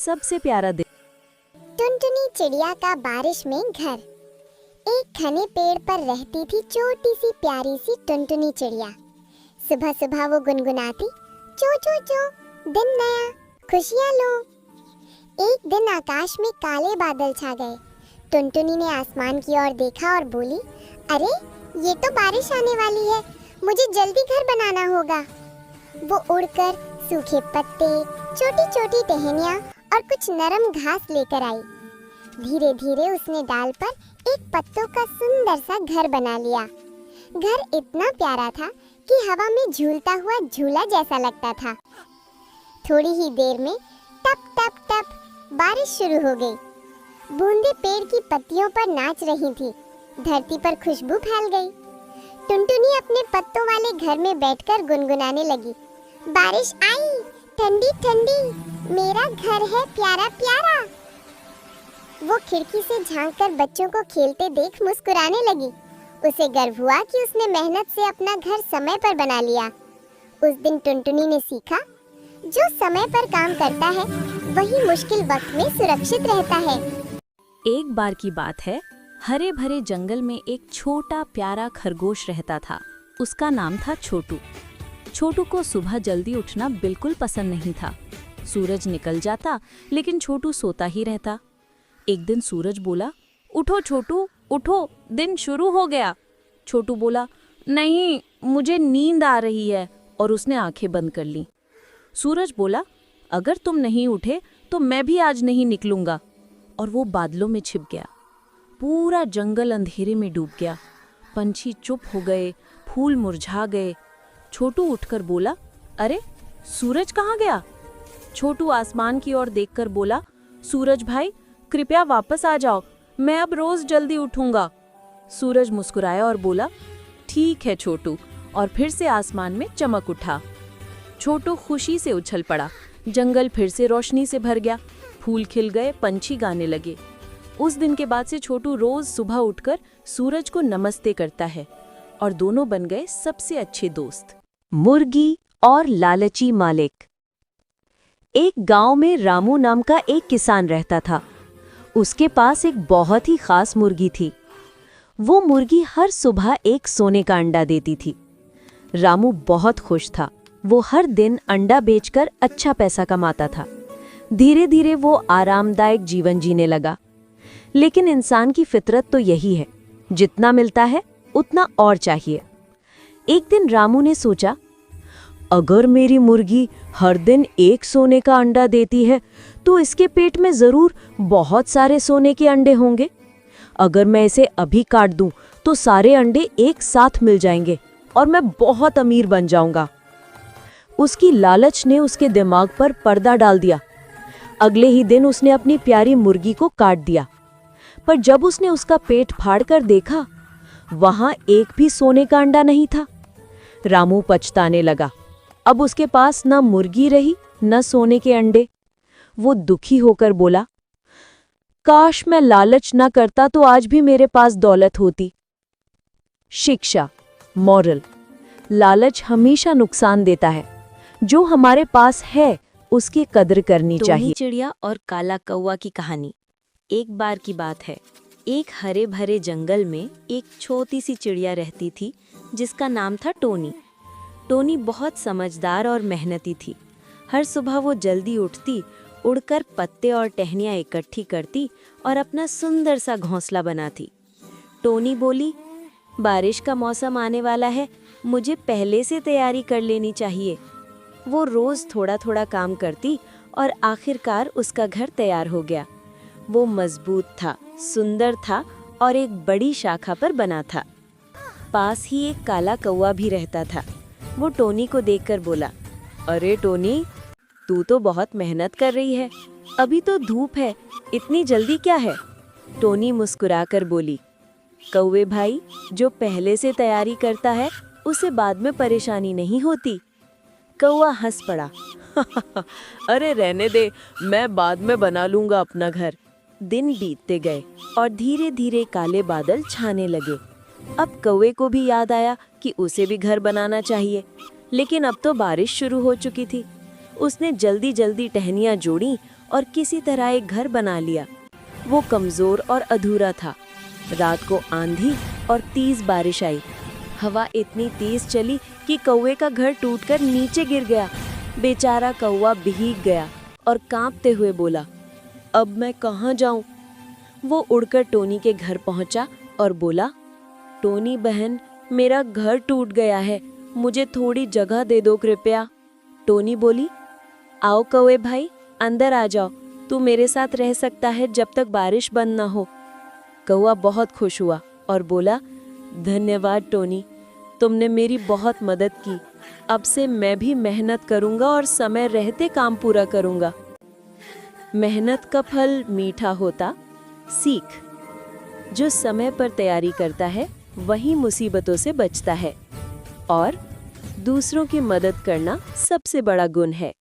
सबसे प्यारा दिन। टुनटुनी चिड़िया का बारिश में घर। एक घने पेड़ पर रहती थी छोटी सी प्यारी सी टुनटुनी चिड़िया। सुबह सुबह वो गुनगुनाती, चो चो चो, दिन नया, खुशियाँ लो। एक दिन आकाश में काले बादल छा गए। टुनटुनी ने आसमान की ओर देखा और बोली, अरे ये तो बारिश आने वाली है, मुझे जल्दी घर बनाना होगा। वो उड़कर सूखे पत्ते, छोटी छोटी टहनियाँ और कुछ नरम घास लेकर आई। धीरे धीरे उसने डाल पर एक पत्तों का सुंदर सा घर बना लिया। घर इतना प्यारा था कि हवा में झूलता हुआ झूला जैसा लगता था। थोड़ी ही देर में टप टप टप बारिश शुरू हो गई। बूंदें पेड़ की पत्तियों पर नाच रही थी। धरती पर खुशबू फैल गई। टुनटुनी अपने पत्तों वाले घर में बैठकर गुनगुनाने लगी, बारिश आई, ठंडी ठंडी, मेरा घर है प्यारा प्यारा। वो खिड़की से झांककर बच्चों को खेलते देख मुस्कुराने लगी। उसे गर्व हुआ कि उसने मेहनत से अपना घर समय पर बना लिया। उस दिन टुनटुनी ने सीखा, जो समय पर काम करता है वही मुश्किल वक्त में सुरक्षित रहता है। एक बार की बात है, हरे भरे जंगल में एक छोटा प्यारा खरगोश रहता था। उसका नाम था छोटू। छोटू को सुबह जल्दी उठना बिल्कुल पसंद नहीं था। सूरज निकल जाता लेकिन छोटू सोता ही रहता। एक दिन सूरज बोला, उठो छोटू उठो, दिन शुरू हो गया। छोटू बोला, नहीं मुझे नींद आ रही है, और उसने आंखें बंद कर लीं। सूरज बोला, अगर तुम नहीं उठे तो मैं भी आज नहीं निकलूंगा, और वो बादलों में छिप गया। पूरा जंगल अंधेरे में डूब गया। पंछी चुप हो गए, फूल मुरझा गए। छोटू उठकर बोला, अरे सूरज कहाँ गया? छोटू आसमान की ओर देखकर बोला, सूरज भाई कृपया वापस आ जाओ, मैं अब रोज जल्दी उठूंगा। सूरज मुस्कुराया और बोला, ठीक है छोटू, और फिर से आसमान में चमक उठा। छोटू खुशी से उछल पड़ा। जंगल फिर से रोशनी से भर गया। फूल खिल गए, पंछी गाने लगे। उस दिन के बाद से छोटू रोज सुबह उठकर सूरज को नमस्ते करता है, और दोनों बन गए सबसे अच्छे दोस्त। मुर्गी और लालची मालिक। एक गांव में रामू नाम का एक किसान रहता था। उसके पास एक बहुत ही खास मुर्गी थी। वो मुर्गी हर सुबह एक सोने का अंडा देती थी। रामू बहुत खुश था। वो हर दिन अंडा बेचकर अच्छा पैसा कमाता था। धीरे धीरे वो आरामदायक जीवन जीने लगा। लेकिन इंसान की फितरत तो यही है, जितना मिलता है उतना और चाहिए। एक दिन रामू ने सोचा, अगर मेरी मुर्गी हर दिन एक सोने का अंडा देती है तो इसके पेट में जरूर बहुत सारे सोने के अंडे होंगे। अगर मैं इसे अभी काट दूं तो सारे अंडे एक साथ मिल जाएंगे और मैं बहुत अमीर बन जाऊंगा। उसकी लालच ने उसके दिमाग पर पर्दा डाल दिया। अगले ही दिन उसने अपनी प्यारी मुर्गी को काट दिया, पर जब उसने उसका पेट फाड़कर देखा, वहां एक भी सोने का अंडा नहीं था। रामू पछताने लगा। अब उसके पास न मुर्गी रही न सोने के अंडे। वो दुखी होकर बोला, काश मैं लालच न करता तो आज भी मेरे पास दौलत होती। शिक्षा, मॉरल। लालच हमेशा नुकसान देता है। जो हमारे पास है उसकी कदर करनी चाहिए। चिड़िया और काला कौवा की कहानी। एक बार की बात है, एक हरे भरे जंगल में एक छोटी सी चिड़िया रहती थी जिसका नाम था टोनी। टोनी बहुत समझदार और मेहनती थी। हर सुबह वो जल्दी उठती, उड़कर पत्ते और टहनियाँ इकट्ठी करती और अपना सुंदर सा घोंसला बनाती। टोनी बोली, बारिश का मौसम आने वाला है, मुझे पहले से तैयारी कर लेनी चाहिए। वो रोज थोड़ा थोड़ा काम करती और आखिरकार उसका घर तैयार हो गया। वो मजबूत था, सुंदर था और एक बड़ी शाखा पर बना था। पास ही एक काला कौवा भी रहता था। वो टोनी को देखकर बोला, अरे टोनी, तू तो बहुत मेहनत कर रही है, अभी तो धूप है, इतनी जल्दी क्या है? टोनी मुस्कुराकर बोली, कौवे भाई, जो पहले से तैयारी करता है उसे बाद में परेशानी नहीं होती। कौवा हंस पड़ा, अरे रहने दे, मैं बाद में बना लूंगा अपना घर। दिन बीतते गए और धीरे धीरे काले बादल छाने लगे। अब कौवे को भी याद आया कि उसे भी घर बनाना चाहिए, लेकिन अब तो बारिश शुरू हो चुकी थी। उसने जल्दी जल्दी टहनियाँ जोड़ी और किसी तरह एक घर बना लिया। वो कमजोर और अधूरा था। रात को आंधी और तेज बारिश आई। हवा इतनी तेज चली कि कौवे का घर टूटकर नीचे गिर गया। बेचारा कौवा भीग गया और कांपते हुए बोला, अब मैं कहाँ जाऊं? वो उड़कर टोनी के घर पहुंचा और बोला, टोनी बहन, मेरा घर टूट गया है, मुझे थोड़ी जगह दे दो कृपया। टोनी बोली, आओ कौवे भाई, अंदर आ जाओ, तू मेरे साथ रह सकता है जब तक बारिश बंद ना हो। कौवा बहुत खुश हुआ और बोला, धन्यवाद टोनी, तुमने मेरी बहुत मदद की। अब से मैं भी मेहनत करूंगा और समय रहते काम पूरा करूंगा। मेहनत का फल मीठा होता। सीख, जो समय पर तैयारी करता है वही मुसीबतों से बचता है और दूसरों की मदद करना सबसे बड़ा गुण है।